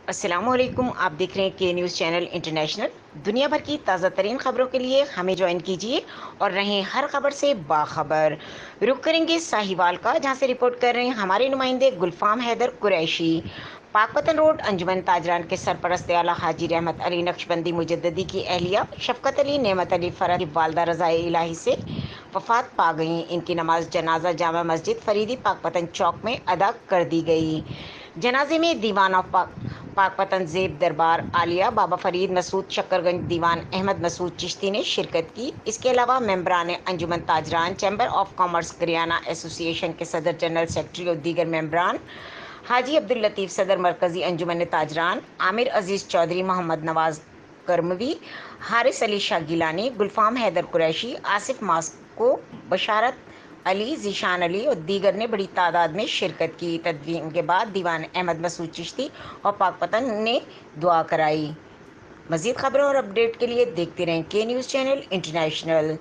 अस्सलाम वालेकुम। आप देख रहे हैं के न्यूज़ चैनल इंटरनेशनल। दुनिया भर की ताज़ा तरीन खबरों के लिए हमें ज्वाइन कीजिए और रहें हर खबर से बाखबर। रुक करेंगे साहिवाल का, जहां से रिपोर्ट कर रहे हैं हमारे नुमाइंदे गुलफाम हैदर कुरैशी। पाकपतन रोड अंजुमन ताजरान के सरपरस्त आला हाजी रहमत अली नक्शबंदी मुजद्ददी की अहलिया शफकत अली नेमत अली फरह की वालदा रज़ाए इलाही से वफात पा गई। इनकी नमाज जनाजा जामा मस्जिद फरीदी पाकपतन चौक में अदा कर दी गई। जनाजे में दीवान ऑफ पाकपतन ज़ेब दरबार आलिया बाबा फरीद मसूद शक्करगंज दीवान अहमद मसूद चिश्ती ने शिरकत की। इसके अलावा मेंबरान अंजुमन ताजरान, चैम्बर ऑफ कॉमर्स गरियाना एसोसिएशन के सदर जनरल सेक्रेटरी और दीगर मेंबरान, हाजी अब्दुल लतीफ़ सदर मरकज़ी अंजुमन ताजरान, आमिर अजीज़ चौधरी, मोहम्मद नवाज करमवी, हारिस अली शाह गिलानी, गुलफाम हैदर कुरैशी, आसिफ मास्को, बशारत अली, ज़ीशान अली और दीगर ने बड़ी तादाद में शिरकत की। तदफीन के बाद दीवान अहमद मसूद चिश्ती और पाकपतन ने दुआ कराई। मज़ीद खबरों और अपडेट के लिए देखते रहें के न्यूज़ चैनल इंटरनेशनल।